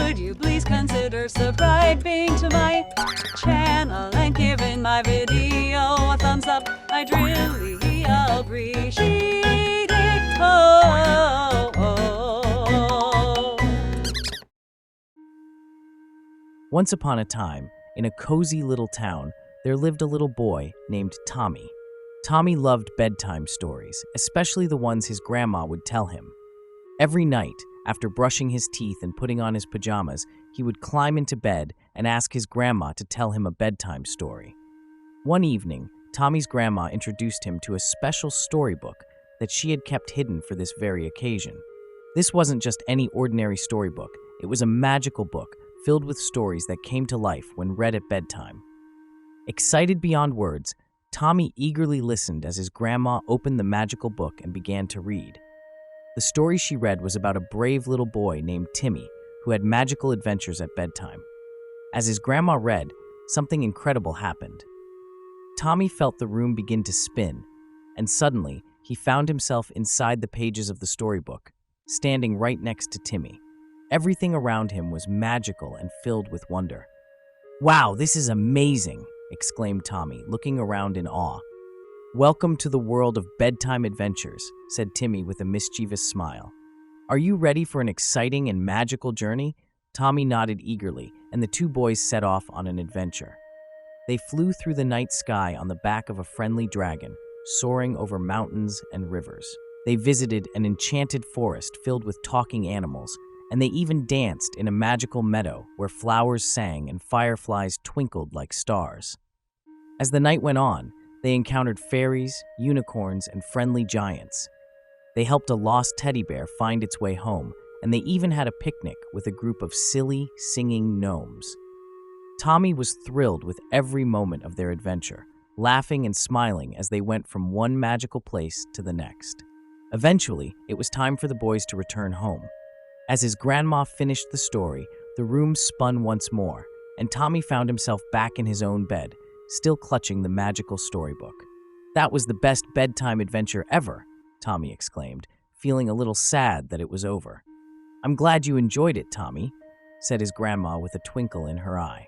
Could you please consider subscribing to my channel and giving my video a thumbs up? I'd really appreciate it. Once upon a time, in a cozy little town, there lived a little boy named Tommy. Tommy loved bedtime stories, especially the ones his grandma would tell him. Every night, after brushing his teeth and putting on his pajamas, he would climb into bed and ask his grandma to tell him a bedtime story. One evening, Tommy's grandma introduced him to a special storybook that she had kept hidden for this very occasion. This wasn't just any ordinary storybook, it was a magical book filled with stories that came to life when read at bedtime. Excited beyond words, Tommy eagerly listened as his grandma opened the magical book and began to read. The story she read was about a brave little boy named Timmy who had magical adventures at bedtime. As his grandma read, something incredible happened. Tommy felt the room begin to spin, and suddenly he found himself inside the pages of the storybook, standing right next to Timmy. Everything around him was magical and filled with wonder. "Wow, this is amazing!" exclaimed Tommy, looking around in awe. "Welcome to the world of bedtime adventures," said Timmy with a mischievous smile. "Are you ready for an exciting and magical journey?" Tommy nodded eagerly, and the two boys set off on an adventure. They flew through the night sky on the back of a friendly dragon, soaring over mountains and rivers. They visited an enchanted forest filled with talking animals, and they even danced in a magical meadow where flowers sang and fireflies twinkled like stars. As the night went on, they encountered fairies, unicorns, and friendly giants. They helped a lost teddy bear find its way home, and they even had a picnic with a group of silly, singing gnomes. Tommy was thrilled with every moment of their adventure, laughing and smiling as they went from one magical place to the next. Eventually, it was time for the boys to return home. As his grandma finished the story, the room spun once more, and Tommy found himself back in his own bed, still clutching the magical storybook. "That was the best bedtime adventure ever," Tommy exclaimed, feeling a little sad that it was over. "I'm glad you enjoyed it, Tommy," said his grandma with a twinkle in her eye.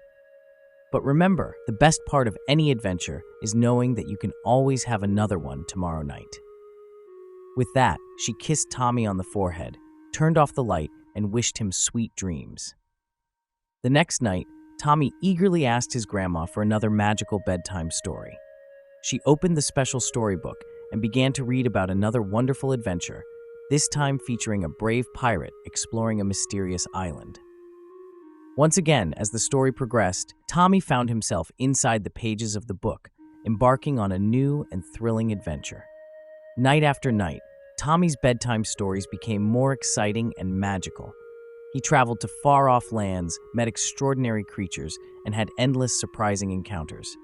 "But remember, the best part of any adventure is knowing that you can always have another one tomorrow night." With that, she kissed Tommy on the forehead, turned off the light, and wished him sweet dreams. The next night, Tommy eagerly asked his grandma for another magical bedtime story. She opened the special storybook and began to read about another wonderful adventure, this time featuring a brave pirate exploring a mysterious island. Once again, as the story progressed, Tommy found himself inside the pages of the book, embarking on a new and thrilling adventure. Night after night, Tommy's bedtime stories became more exciting and magical. He traveled to far-off lands, met extraordinary creatures, and had endless surprising encounters.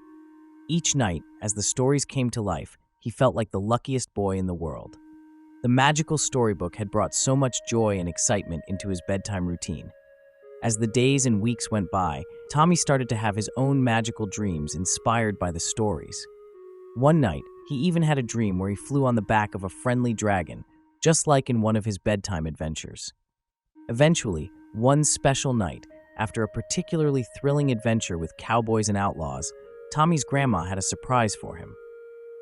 Each night, as the stories came to life, he felt like the luckiest boy in the world. The magical storybook had brought so much joy and excitement into his bedtime routine. As the days and weeks went by, Tommy started to have his own magical dreams inspired by the stories. One night, he even had a dream where he flew on the back of a friendly dragon, just like in one of his bedtime adventures. Eventually, one special night, after a particularly thrilling adventure with cowboys and outlaws, Tommy's grandma had a surprise for him.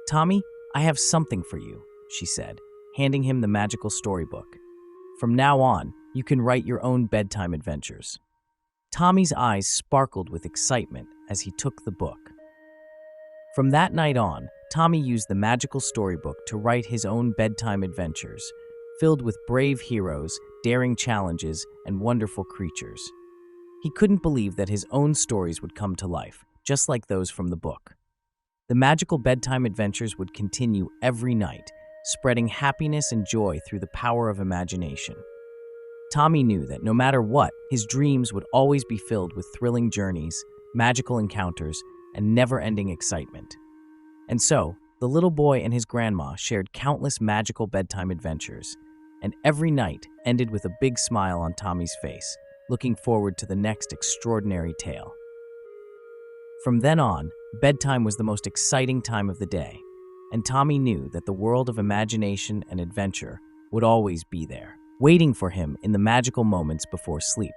"Tommy, I have something for you," she said, handing him the magical storybook. "From now on, you can write your own bedtime adventures." Tommy's eyes sparkled with excitement as he took the book. From that night on, Tommy used the magical storybook to write his own bedtime adventures, filled with brave heroes, daring challenges, and wonderful creatures. He couldn't believe that his own stories would come to life, just like those from the book. The magical bedtime adventures would continue every night, spreading happiness and joy through the power of imagination. Tommy knew that no matter what, his dreams would always be filled with thrilling journeys, magical encounters, and never-ending excitement. And so, the little boy and his grandma shared countless magical bedtime adventures, and every night ended with a big smile on Tommy's face, looking forward to the next extraordinary tale. From then on, bedtime was the most exciting time of the day, and Tommy knew that the world of imagination and adventure would always be there, waiting for him in the magical moments before sleep.